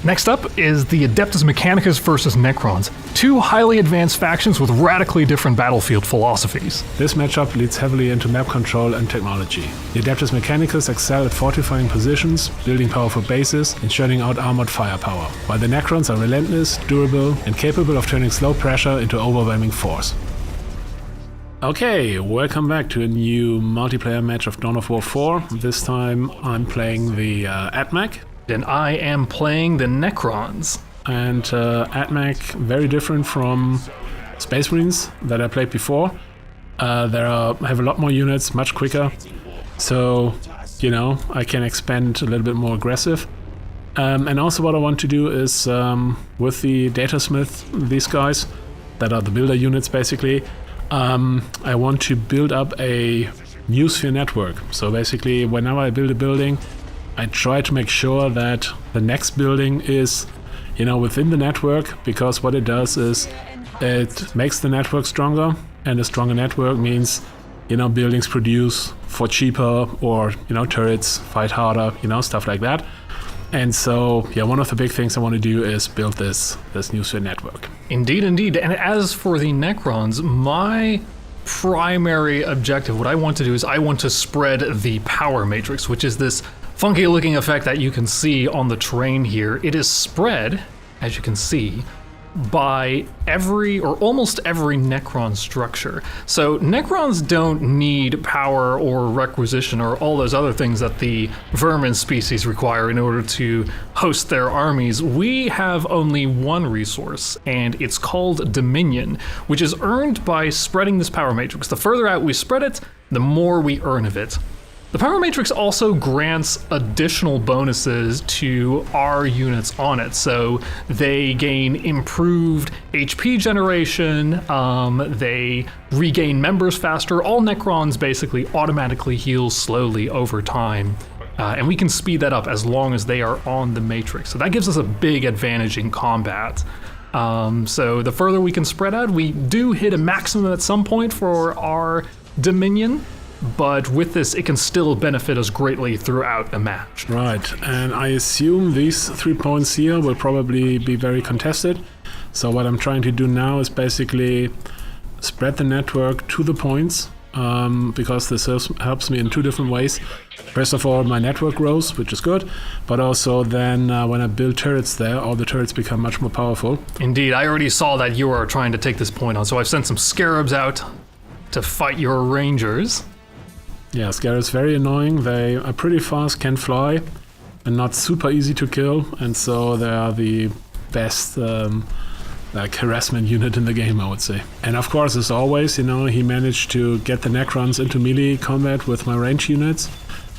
Next up is the Adeptus Mechanicus versus Necrons, two highly advanced factions with radically different battlefield philosophies. This matchup leads heavily into map control and technology. The Adeptus Mechanicus excel at fortifying positions, building powerful bases, and churning out armored firepower, while the Necrons are relentless, durable, and capable of turning slow pressure into overwhelming force. Okay, welcome back to a new multiplayer match of Dawn of War 4. This time I'm playing the AdMech. And I am playing the Necrons. And AdMech, very different from Space Marines that I played before. Have a lot more units, much quicker. So, you know, I can expand a little bit more aggressive. And also what I want to do is, with the Datasmith, these guys, that are the builder units basically, I want to build up a new sphere network. So basically, whenever I build a building, I try to make sure that the next building is, you know, within the network, because what it does is it makes the network stronger, and a stronger network means, you know, buildings produce for cheaper, or, you know, turrets fight harder, you know, stuff like that. And so, yeah, one of the big things I want to do is build this new sphere network. Indeed, indeed. And as for the Necrons, my primary objective, what I want to do is I want to spread the power matrix, which is this funky looking effect that you can see on the terrain here. It is spread, as you can see, by every or almost every Necron structure. So Necrons don't need power or requisition or all those other things that the vermin species require in order to host their armies. We have only one resource, and it's called Dominion, which is earned by spreading this power matrix. The further out we spread it, the more we earn of it. The power matrix also grants additional bonuses to our units on it. So they gain improved HP generation, they regain members faster. All Necrons basically automatically heal slowly over time. And we can speed that up as long as they are on the matrix. So that gives us a big advantage in combat. So the further we can spread out, we do hit a maximum at some point for our Dominion. But with this, it can still benefit us greatly throughout a match. Right, and I assume these 3 points here will probably be very contested. So what I'm trying to do now is basically spread the network to the points, because this helps me in two different ways. First of all, my network grows, which is good, but also then when I build turrets there, all the turrets become much more powerful. Indeed, I already saw that you are trying to take this point on, so I've sent some scarabs out to fight your rangers. Yeah, Scarabs very annoying. They are pretty fast, can fly, and not super easy to kill, and so they are the best like harassment unit in the game, I would say. And of course, as always, you know, he managed to get the Necrons into melee combat with my range units,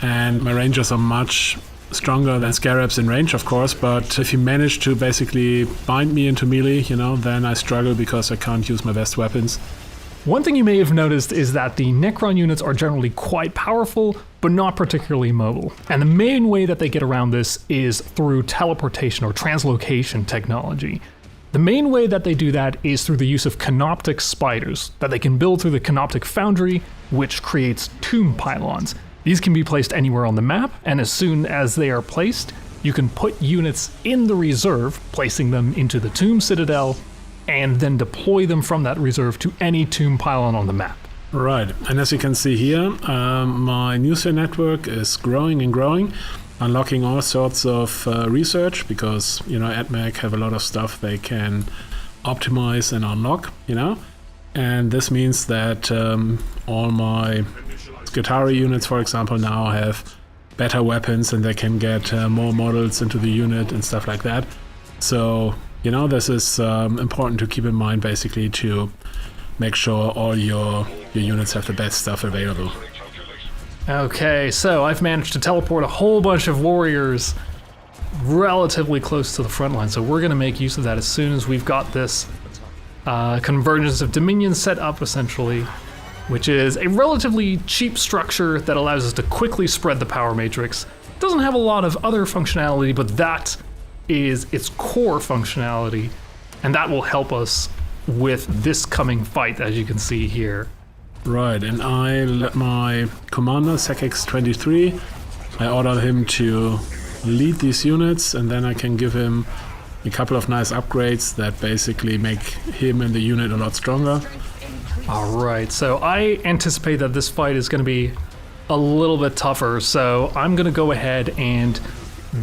and my rangers are much stronger than Scarabs in range, of course, but if he managed to basically bind me into melee, you know, then I struggle because I can't use my best weapons. One thing you may have noticed is that the Necron units are generally quite powerful, but not particularly mobile. And the main way that they get around this is through teleportation or translocation technology. The main way that they do that is through the use of canoptic spiders that they can build through the canoptic foundry, which creates tomb pylons. These can be placed anywhere on the map, and as soon as they are placed, you can put units in the reserve, placing them into the tomb citadel, and then deploy them from that reserve to any tomb pylon on the map. Right, and as you can see here, my new sphere network is growing and growing, unlocking all sorts of research, because, you know, AdMech have a lot of stuff they can optimize and unlock, you know, and this means that all my Skitarii units, for example, now have better weapons, and they can get more models into the unit and stuff like that. So, you know, this is important to keep in mind, basically, to make sure all your units have the best stuff available. Okay, so I've managed to teleport a whole bunch of warriors relatively close to the front line, so we're going to make use of that as soon as we've got this convergence of Dominion set up, essentially, which is a relatively cheap structure that allows us to quickly spread the power matrix. It doesn't have a lot of other functionality, but that is its core functionality, and that will help us with this coming fight, as you can see here. Right, and I let my commander, SecX23, I ordered him to lead these units, and then I can give him a couple of nice upgrades that basically make him and the unit a lot stronger. Alright, so I anticipate that this fight is going to be a little bit tougher, so I'm going to go ahead and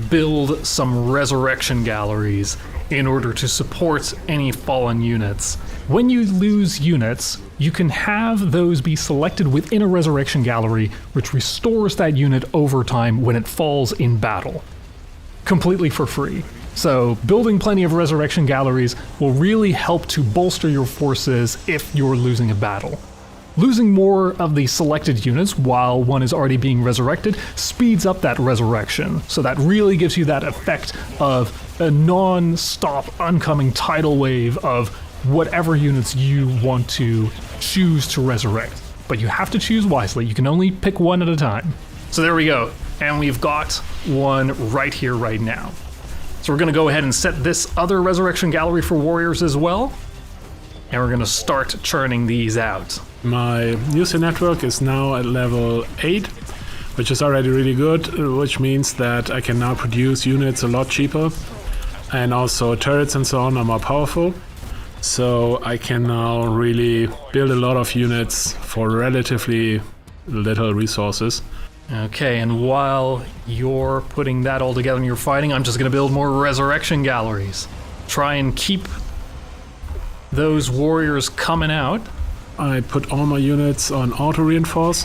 build some resurrection galleries in order to support any fallen units. When you lose units, you can have those be selected within a resurrection gallery, which restores that unit over time when it falls in battle. Completely for free. So building plenty of resurrection galleries will really help to bolster your forces if you're losing a battle. Losing more of the selected units while one is already being resurrected speeds up that resurrection, so that really gives you that effect of a non-stop oncoming tidal wave of whatever units you want to choose to resurrect. But you have to choose wisely, you can only pick one at a time. So there we go, and we've got one right here, right now. So we're going to go ahead and set this other resurrection gallery for warriors as well, and we're going to start churning these out. My user network is now at level 8, which is already really good, which means that I can now produce units a lot cheaper, and also turrets and so on are more powerful. So I can now really build a lot of units for relatively little resources. Okay, and while you're putting that all together and you're fighting, I'm just going to build more resurrection galleries. Try and keep those warriors coming out. I put all my units on auto-reinforce,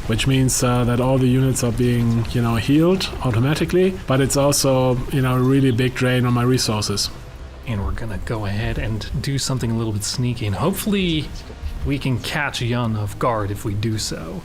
which means that all the units are being, healed automatically, but it's also, a really big drain on my resources. And we're going to go ahead and do something a little bit sneaky, and hopefully we can catch Jan off guard if we do so.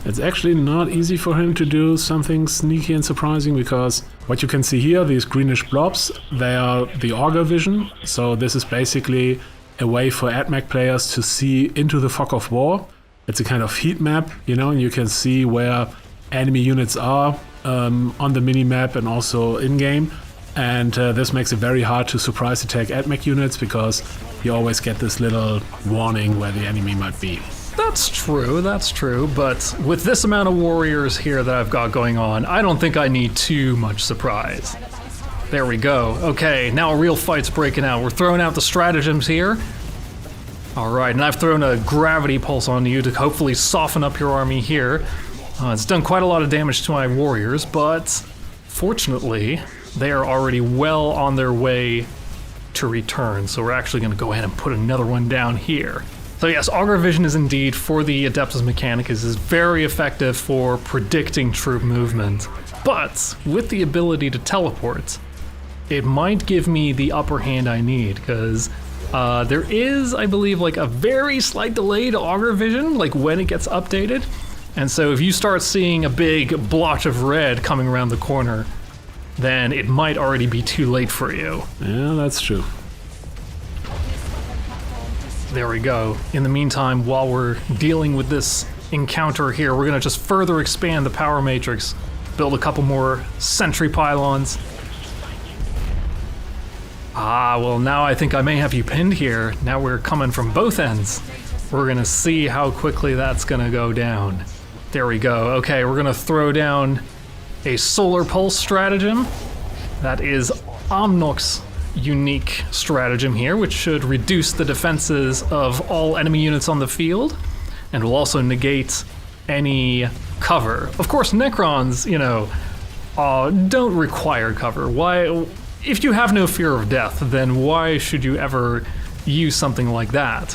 It's actually not easy for him to do something sneaky and surprising, because what you can see here, these greenish blobs, they are the auger vision. So this is basically a way for AdMech players to see into the fog of war. It's a kind of heat map, and you can see where enemy units are on the mini-map and also in-game. And this makes it very hard to surprise attack AdMech units, because you always get this little warning where the enemy might be. That's true, but with this amount of warriors here that I've got going on, I don't think I need too much surprise. There we go. Okay, now a real fight's breaking out. We're throwing out the stratagems here. Alright, and I've thrown a gravity pulse on you to hopefully soften up your army here. It's done quite a lot of damage to my warriors, but fortunately, they are already well on their way to return, so we're actually going to go ahead and put another one down here. So yes, Augur Vision is indeed, for the Adeptus Mechanicus, is very effective for predicting troop movement. But with the ability to teleport, it might give me the upper hand I need, because there is, I believe, like a very slight delay to Augur Vision, like when it gets updated. And so if you start seeing a big blotch of red coming around the corner, then it might already be too late for you. Yeah, that's true. There we go. In the meantime, while we're dealing with this encounter here, we're going to just further expand the power matrix, build a couple more sentry pylons. Well, now I think I may have you pinned here. Now we're coming from both ends. We're going to see how quickly that's going to go down. There we go. Okay, we're going to throw down a solar pulse stratagem. That is Omnox's unique stratagem here, which should reduce the defenses of all enemy units on the field, and will also negate any cover. Of course, Necrons, don't require cover. Why? If you have no fear of death, then why should you ever use something like that?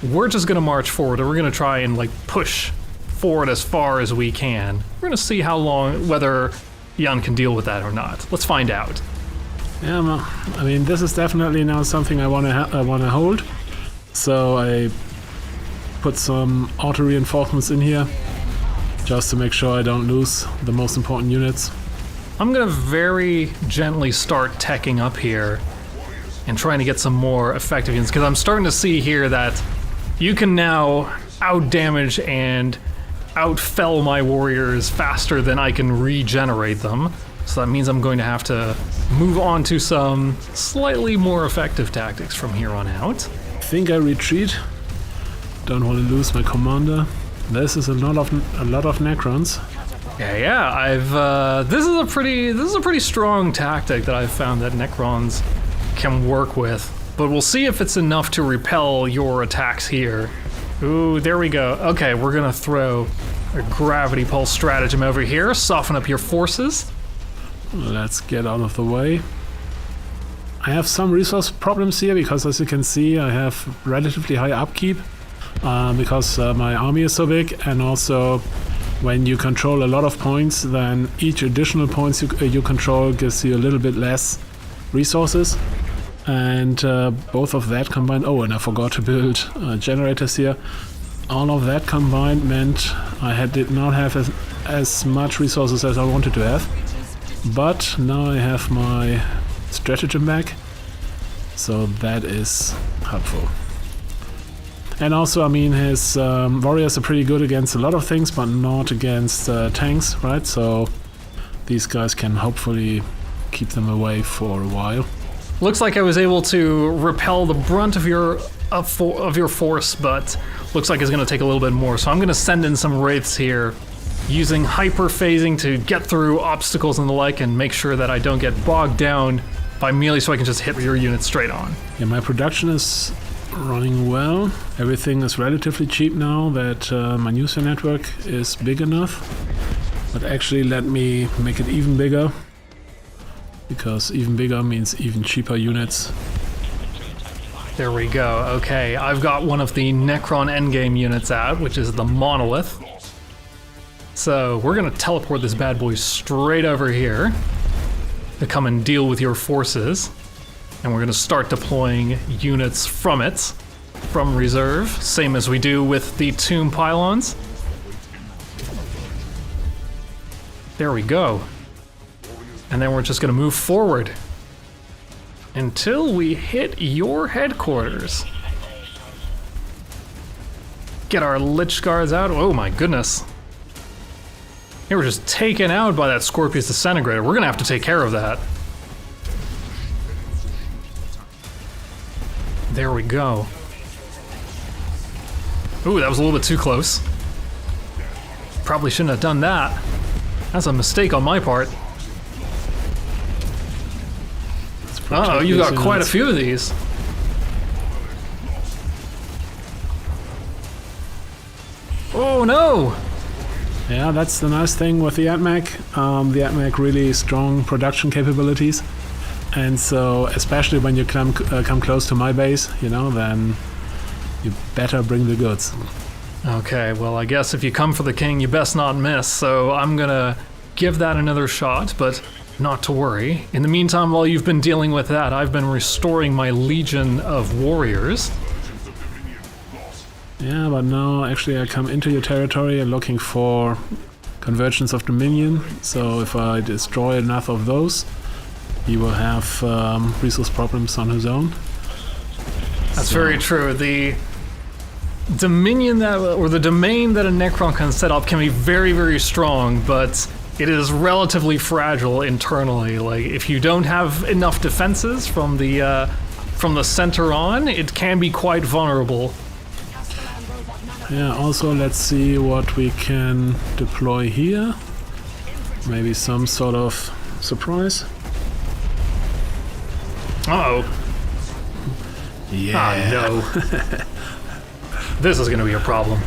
We're just going to march forward, and we're going to try and push forward as far as we can. We're going to see how long, whether Jan can deal with that or not. Let's find out. Yeah, I mean, this is definitely now something I want to hold. So I put some auto reinforcements in here, just to make sure I don't lose the most important units. I'm gonna very gently start teching up here and trying to get some more effective units, because I'm starting to see here that you can now out-damage and out-fell my warriors faster than I can regenerate them. So that means I'm going to have to move on to some slightly more effective tactics from here on out. I think I retreat. Don't want to lose my commander. This is a lot of Necrons. Yeah. I've this is a pretty strong tactic that I've found that Necrons can work with. But we'll see if it's enough to repel your attacks here. Ooh, there we go. Okay, we're gonna throw a gravity pulse stratagem over here, soften up your forces. Let's get out of the way. I have some resource problems here because, as you can see, I have relatively high upkeep because my army is so big, and also when you control a lot of points, then each additional points you control gives you a little bit less resources. And both of that combined, oh, and I forgot to build generators here. All of that combined meant I did not have as much resources as I wanted to have. But now I have my stratagem back, so that is helpful. And also, I mean, his warriors are pretty good against a lot of things, but not against tanks, right? So these guys can hopefully keep them away for a while. Looks like I was able to repel the brunt of your force, but looks like it's going to take a little bit more. So I'm going to send in some wraiths here, using hyper phasing to get through obstacles and the like, and make sure that I don't get bogged down by melee, so I can just hit your units straight on. Yeah, my production is running well. Everything is relatively cheap now that my user network is big enough. But actually, let me make it even bigger, because even bigger means even cheaper units. There we go. Okay, I've got one of the Necron endgame units out, which is the Monolith. So we're gonna teleport this bad boy straight over here to come and deal with your forces. And we're gonna start deploying units from it, from reserve, same as we do with the tomb pylons. There we go. And then we're just gonna move forward until we hit your headquarters. Get our Lich Guards out. Oh my goodness. They were just taken out by that Scorpius Disintegrator. We're gonna have to take care of that. There we go. Ooh, that was a little bit too close. Probably shouldn't have done that. That's a mistake on my part. Uh-oh, you got quite a few of these. Oh no! Yeah, that's the nice thing with the AdMech. The AdMech really strong production capabilities. And so, especially when you come close to my base, you know, then you better bring the goods. Okay, well, I guess if you come for the king, you best not miss. So I'm gonna give that another shot, but not to worry. In the meantime, while you've been dealing with that, I've been restoring my legion of warriors. Yeah, but now actually I come into your territory and looking for convergence of Dominion. So if I destroy enough of those, he will have resource problems on his own. That's very true. The Dominion the domain that a Necron can set up can be very, very strong, but it is relatively fragile internally. Like, if you don't have enough defenses from the center on, it can be quite vulnerable. Yeah, also let's see what we can deploy here. Maybe some sort of surprise. Uh-oh. Yeah. Ah, no. This is going to be a problem.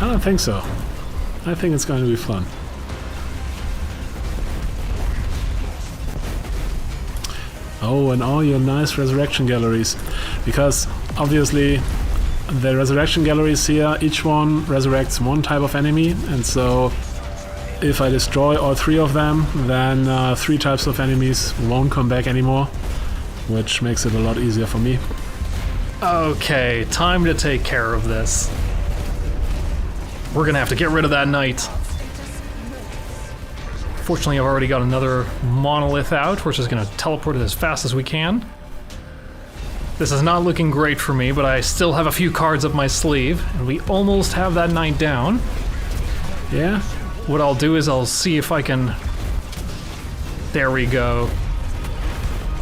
I don't think so. I think it's going to be fun. Oh, and all your nice resurrection galleries. Because, obviously, the resurrection galleries here, each one resurrects one type of enemy, and so if I destroy all three of them, then three types of enemies won't come back anymore, which makes it a lot easier for me. Okay, time to take care of this. We're gonna have to get rid of that knight. Fortunately, I've already got another monolith out. We're just gonna teleport it as fast as we can. This is not looking great for me, but I still have a few cards up my sleeve, and we almost have that knight down. Yeah? What I'll do is I'll see if I can... There we go.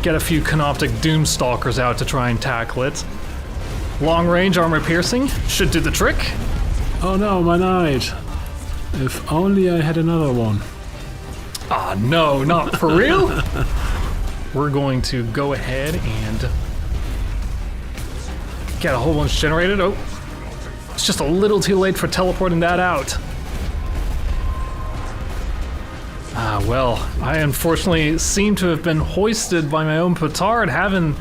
Get a few Canoptic Doomstalkers out to try and tackle it. Long range armor piercing should do the trick. Oh no, my knight! If only I had another one. Ah, no, not for real? We're going to go ahead and get a whole bunch generated. Oh, it's just a little too late for teleporting that out. Ah, well, I unfortunately seem to have been hoisted by my own petard, having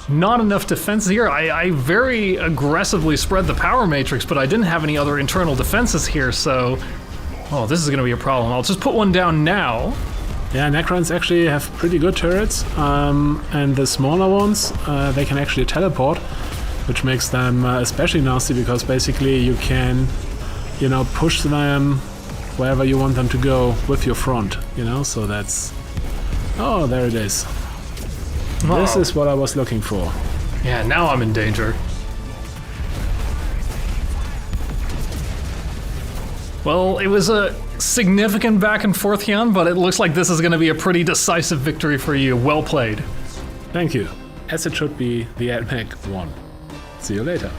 not enough defense here. I very aggressively spread the power matrix, but I didn't have any other internal defenses here, so... Oh, this is going to be a problem. I'll just put one down now. Yeah, Necrons actually have pretty good turrets, and the smaller ones, they can actually teleport, which makes them especially nasty, because basically you can, you know, push them wherever you want them to go with your front, you know, so that's... Oh, there it is. Oh. This is what I was looking for. Yeah, now I'm in danger. Well, it was a significant back and forth, Jan, but it looks like this is going to be a pretty decisive victory for you. Well played. Thank you. As it should be, the AdMech won. See you later.